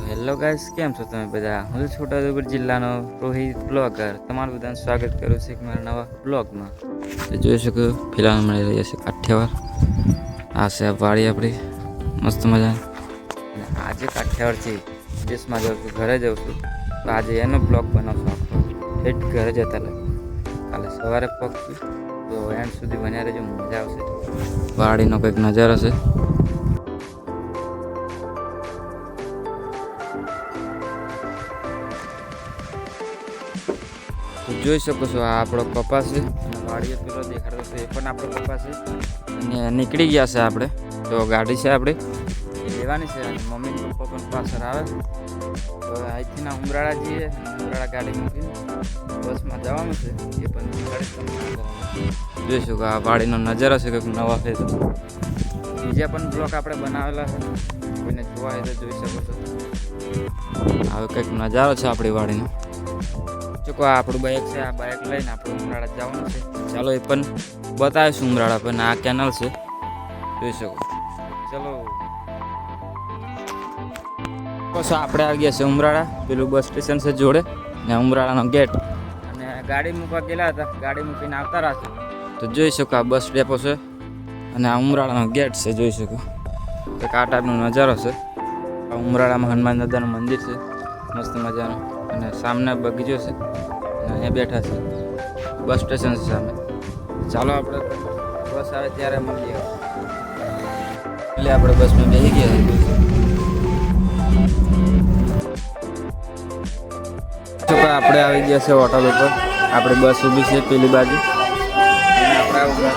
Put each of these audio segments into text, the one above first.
Hello guys, કેમ છો તમે બધા? હું છોટાઉદેપુર જિલ્લાનો રોહિત બ્લોગર તમારું બધાનું સ્વાગત કરું છું મારા નવા બ્લોગમાં. તો જોઈ શકો ફિલહાલ મળી રહ્યા છે કાઠિયાવાડ. આ છે વાડી આપણી મસ્ત મજાની. અને આજે કાઠિયાવાડથી દેશમાં જાઉં છું, ઘરે જાઉં છું. તો આજે એનો બ્લોગ બનાવશું આખો ઠેઠ ઘરે જતા લાગે. કાલે સવારે પગશું તો એન્ડ સુધી બન્યા રહેજો, મજા આવશે. વાડીનો કંઈક નજારો છે. તો જોઈ શકો છો આ આપણો કપાસ છે અને વાડીએ પેલો દેખાડો છે એ પણ આપણો કપાસ છે. અને નીકળી ગયા છે આપણે, તો ગાડી છે આપણે એ લેવાની છે. અને મમ્મી પપ્પા પણ પાછળ આવે. તો અહીંથી ના ઉમરાળા જઈએ અને ઉમરાળા ગાડી મૂકીને બસમાં જવાનું છે. એ પણ જોઈ શકો આ વાડીનો નજારો છે કંઈક નવા છે. તો બીજા પણ બ્લોક આપણે બનાવેલા છે, કોઈને જોવા હોય તો જોઈ શકો છો. હવે કંઈક નજારો છે આપણી વાડીનો. ચૂકો આપણું બાઇક છે, આ બાઇક લઈને આપણે ઉમરાળા જવાનું છે. ચાલો એ પણ બતાવીશું ઉમરાળા. પણ આ કેનલ છે, જોઈ શકો. ચલો બસ આપણે આવી ગયા છે ઉમરાળા. પેલું બસ સ્ટેશન છે જોડે ને ઉમરાળાનો ગેટ. અને ગાડી મૂકવા ગયેલા હતા, ગાડી મૂકીને આવતા રહેશે. તો જોઈ શકો આ બસ ડેપો છે અને આ ઉમરાળાનો ગેટ છે, જોઈ શકો. એક આ ટાઈપનો નજારો છે. આ ઉમરાળામાં હનુમાન દાદાનું મંદિર છે મસ્ત મજાનું. અને સામને બગીચો છે અને અહીંયા બેઠા છે. બસ સ્ટેશન છે સામે. ચાલો આપણે બસ આવે ત્યારે મળીએ. એટલે આપણે બસમાં બેસી ગયા. આપણે આવી ગયા છે હોટલ ઉપર. આપણી બસ ઊભી છે પેલી બાજુ અને આપણે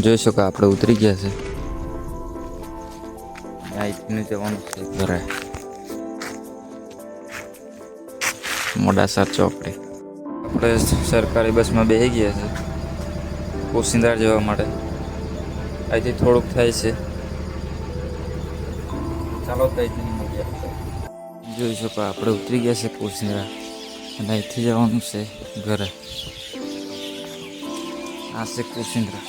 જોઈ શકો આપણે ઉતરી ગયા છે. અહીંથી જવાનું છે ઘરે, મોડાસા ચોકડી. આપણે સરકારી બસમાં બેસી ગયા છે પોશીંદાર જવા માટે. અહીંથી થોડુંક થાય છે. ચાલો ત્યાંથી મળીએ. જોઈ શકો આપણે ઉતરી ગયા છે પોશીંદરા અને અહીંથી જવાનું છે ઘરે. આ છે પોશીંદરા.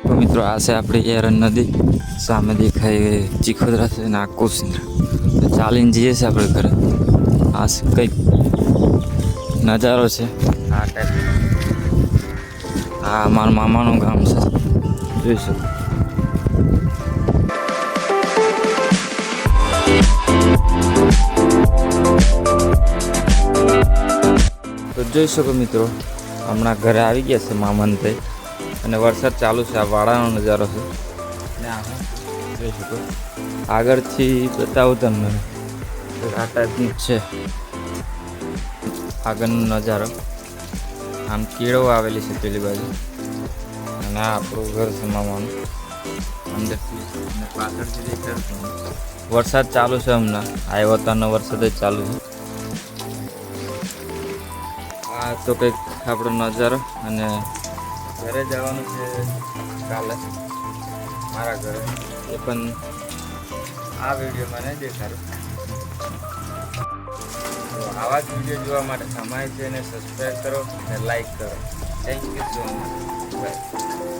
તો મિત્રો આ છે આપણી એરન નદી. સામે દેખાય ચીખોદરા છે અને આ પોશીંદરા. તો ચાલીને જઈએ છીએ આપણે ઘરે. આ કંઈક નજારો છે આ ટાઈપ. આ મારા મામાનું ગામ છે, જોઈ શકો. તો જોઈ શકો મિત્રો હમણાં ઘરે આવી ગયા છે મામાનભાઈ. અને વરસાદ ચાલુ છે. આ વાડાનો નજારો છે. અને આ જોઈ શકો આગળથી બતાવું તમને. આ ટાઈપનું છે આગળનો નજારો. આમ કીડો આવેલી છે પેલી બાજુ. અને આ આપણું ઘર છે મામાનું અંદરથી. અને પાછળથી દેખાય વરસાદ ચાલુ છે હમણાં. આવ્યો તાનો વરસાદ જ ચાલુ છે. આ તો કંઈક આપણો નજારો. અને ઘરે જવાનું છે કાલે મારા ઘરે. એ પણ આ વિડીયોમાં નહીં દેખાડું. તો આવા જ વિડીયો જોવા માટે અમારી ચેનલ સબસ્ક્રાઈબ કરો અને લાઈક કરો. Thank you so much. By.